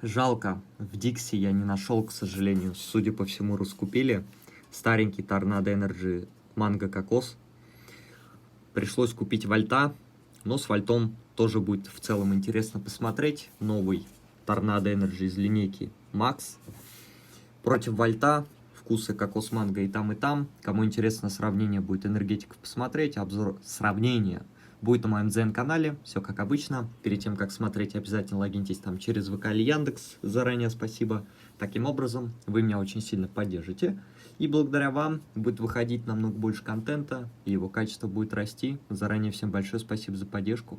Жалко, в Дикси я не нашел, к сожалению. Судя по всему, раскупили. Старенький Торнадо Energy Манго Кокос. Пришлось купить Вольта, но с Вольтом тоже будет в целом интересно посмотреть. Новый Торнадо Energy из линейки Max. Против Вольта, вкусы кокос манго и там, и там. Кому интересно сравнение будет энергетиков, посмотреть. Обзор сравнения будет на моем Дзен-канале. Все как обычно. Перед тем, как смотреть, обязательно логиньтесь там через ВК или Яндекс. Заранее спасибо. Таким образом, вы меня очень сильно поддержите. И благодаря вам будет выходить намного больше контента, и его качество будет расти. Заранее всем большое спасибо за поддержку.